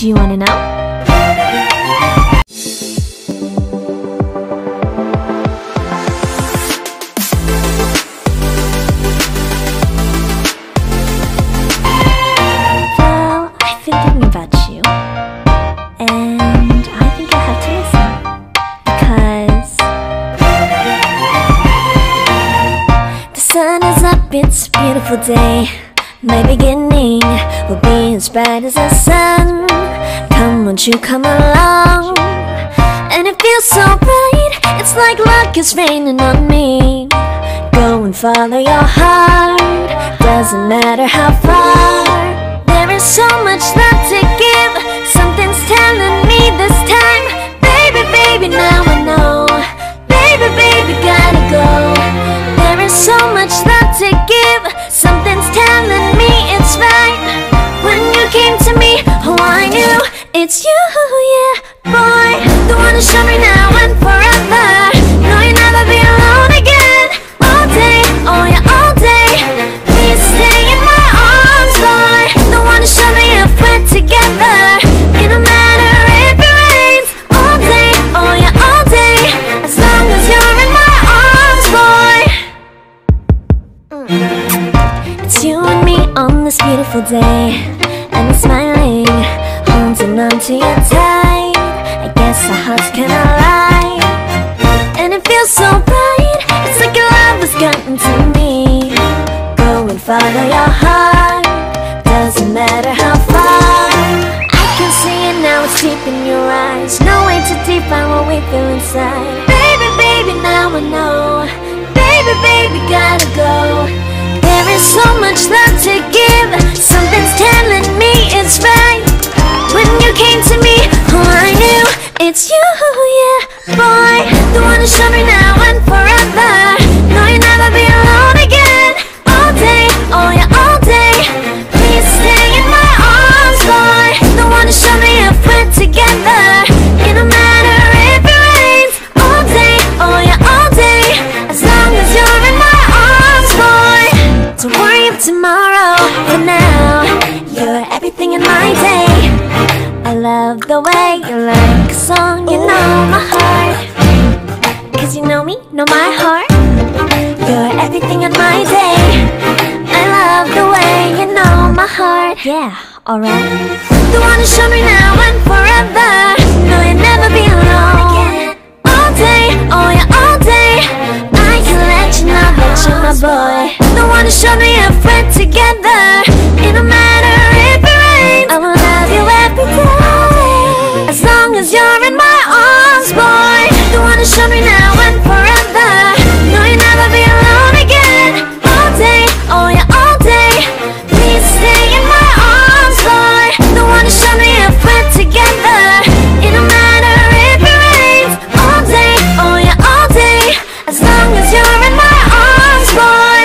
Do you want to know? About you, and I think I have to listen, because the sun is up, it's a beautiful day. My beginning will be as bright as the sun. Come, won't you come along? And it feels so bright, it's like luck is raining on me. Go and follow your heart, doesn't matter how far. There is so much love to give. Something's telling me this time. Baby, baby, now I know. Baby, baby, gotta go. There is so much love to give. Something's telling me it's right. When you came to me, oh, I knew it's you, yeah, boy. The one to show me now and forever. No, you'll never be alone again. All day, oh yeah, all day. Please stay in my arms, boy. The one to show me if we're together. It don't matter if it rains. All day, oh yeah, all day. As long as you're in my arms, boy. It's you and me on this beautiful day, and I'm smiling, holding on to you tight. I guess our hearts cannot lie, and it feels so bright. It's like your love has gotten to me. Go and follow your heart, doesn't matter how far. I can see it now, it's deep in your eyes. No way to define what we feel inside. Baby, baby, now I know. Baby, baby, gotta go. There is so much love to give. Something's telling me it's right. When you came to me, oh, I knew it's you, yeah, boy. The one to show me now and forever. No, you'll never be alone again. All day, oh yeah, all day. Please stay in my arms, boy. The one to show me if we're together. It don't matter if it rains. All day, oh yeah, all day. As long as you're in my arms, boy. Don't worry of tomorrow. For now, you're everything in my day. I love the way you like a song. You know my heart, 'cause you know me, know my heart. You're everything in my day. I love the way you know my heart. Yeah, alright. The one to show me now and forever. No, you'll never be alone again. All day, oh yeah, all day. I can let you know that you're my boy. The one to show me if we're together. It don't matter if it rains. I will love you every day. As long as you're in my arms, boy. The one to show me now and forever. No, you'll never be alone again. All day, oh yeah, all day. Please stay in my arms, boy. The one to show me if we're together. It don't matter if it rains. All day, oh yeah, all day. As long as you're in my arms, boy.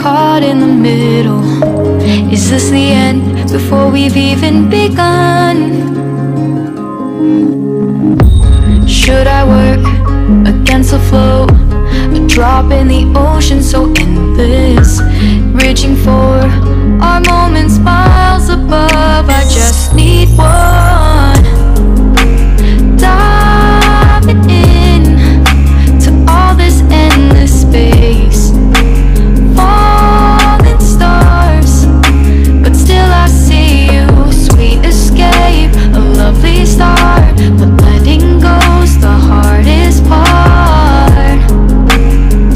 caught in the middle. Is this the end before we've even begun? Should I work against the flow? A drop in the ocean so endless, reaching for our moments miles above. I just need one. Diving in to all this endless space, falling stars, but still I see you. Sweet escape, a lovely start, but letting go's the hardest part.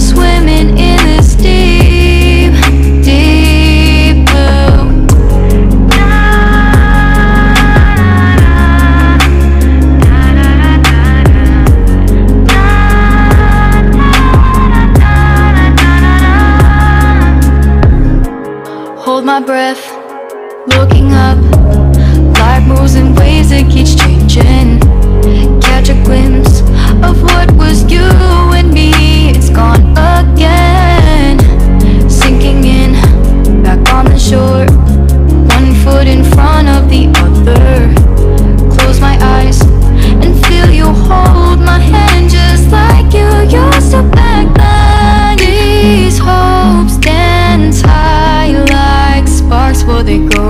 Swimming in this deep, deep blue. Hold my breath, looking up. Life moves in ways that keeps changing. Catch a glimpse of what was you and me. It's gone again. Sinking in, back on the shore. One foot in front of the other. Close my eyes and feel you hold my hand just like you used to back then. These hopes dance high like sparks, will they go